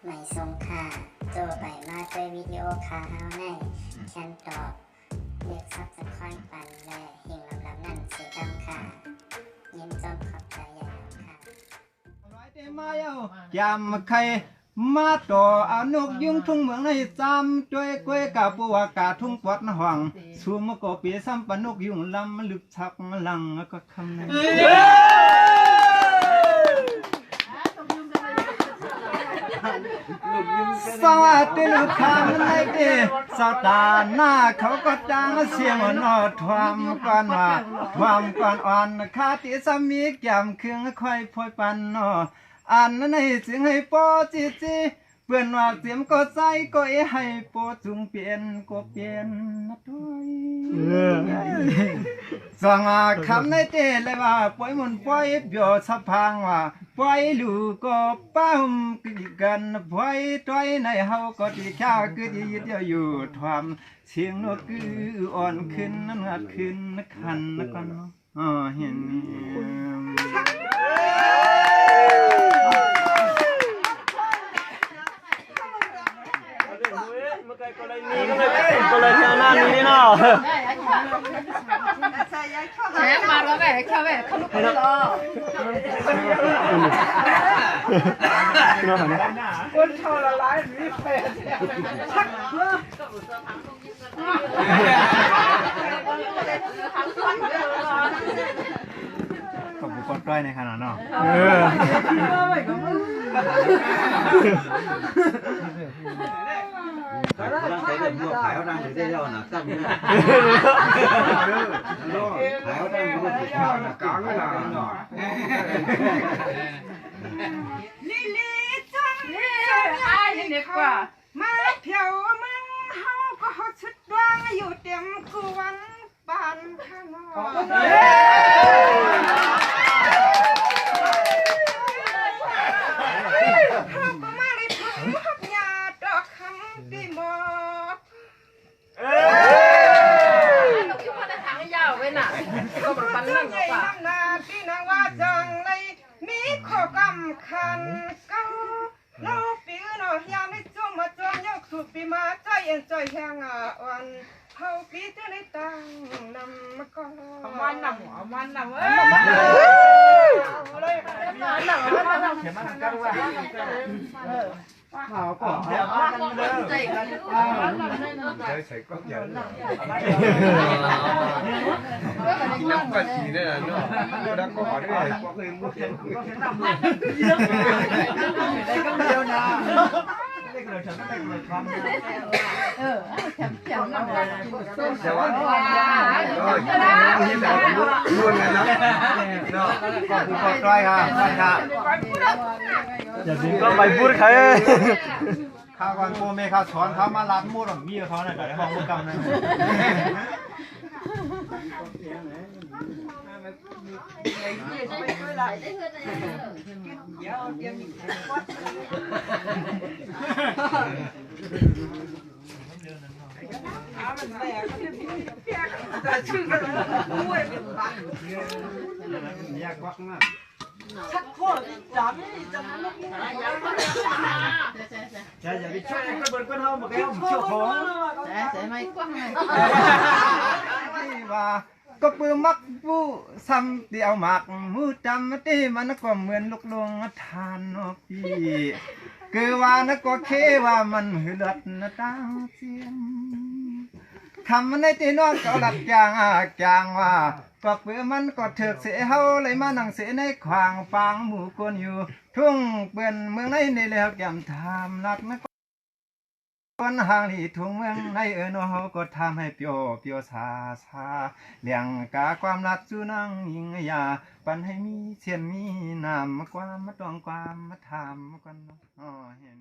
ไม่ทรงค่าโจไปมาด้วยวิดีโอคาเฮาในแคนตอบเรียกซับสไครป์ปันและหิ่งลำนั่นเสียดำค่ะยินจมขอบใจใหญ่ค่ะยำใครมาต่ออนุกยุ่งทุ่งเมืองในจำจ้วยกล้วยกาปัวกาทุ่งปวดห่วงสูมก็ปีซ้ำปนุกยุ่งลำลึกชักลังก็คำนั้นสวัสดีลูกค้ามันไงดีสาวตาหน้าเขาก็จ้างเสียงนอทวามก่อนว่าทวามก่อนอ่อนคาติสามีแก้มเครื่องค่อยพอยปันนออันนั้นให้เสียงให้ปอจีจีเพื่อนว่าเสียงก็ใจก็ให้ปอจุงเปลี่ยนก็เปลี่ยนนะด้วยสังอาคำในเตเลยว่าปล่อยมันปล่อยเบียวสะพังว่าปล่อยลูกก็ป้ามกันปล่อยต้อยในเฮาก็ที่ข้าคือที่ยึดอยู่ทวามเสียงนกคืออ่อนขึ้นนั่นงัดขึ้นคันนะกันเห็นก็เลยเที่ยวหน้านี้เนาะแม่มาแล้วแม่เขาแม่เขาลุกไปรอคนเท่าละลายมีแฟนชักเพื่อขอบคุณคนใกล้ในขนาดเนาะđang thấy được mua phải đang thấy đây đâu là căng nữa phải đang mua thịt heo là căng làนี่aiนี่กว่ามาเที่ยวมึงเฮาก็ฮอดชุดดวงอยู่เต็มกวนบ้านข้างนมีข้อกำคัญเก้าเราปีเนาะยามในจมมาจอมยกสุปีมาใจเอ็นใจแห้งอ่อนเฮาปีเตในตังนำมาก่อนมันนำเอ้ยเลยเขียนมันกันว่าเอาก่อนเดี๋ยวกันเลยใส่ก็เยอะนักกว่าทีเนี่ยเนาะนักก็ขอได้ก็เคยมุดเห็นก็เห็นน้ำเลยได้ก็เดียวนะได้ก็เลยฉันได้ก็เลยทำแถมน้ำเลยแต่ว่าที่ไหนรู้ไงนะเนาะขอบคุณขอบใจครับใช่ครับอย่าดิ้งก็ไปพูดใครข้าววันโปเมข้าวสอนเขามารับมูดของพี่เขาหน่อยกับห้องมุดกำนะยากวักมากชักโคตรจังจังลูกอย่าไปช่วยก็เบิร์นก็เท่าหมดแล้วเชี่ยวของใส่ไม่กว้างเลยนี่ว่าก็ปืนมักผู้ซ้ำเดียวหมักมือจำตีมันก็เหมือนลูกลงทานนอพี่คือว่านักก็เคว่ามันหือเลือดนะตั้งเสียงคำมันในตีนอกก็หลักจางว่าก็เปื้อมันก็เถิกเสียเฮาเลยมานั่งเสียในขวางฟางหมู่คนอยู่ทุ่งเปื้อนเมืองในแล้วแก้มทำนักนะคนห่างที่ทุ่งเมืองในน้องก็ทำให้เปียวซาเลี้ยงกาความรักจูนังยิงยาปันให้มีเชียนมีน้ำความมาต้องความมาทำกันเห็น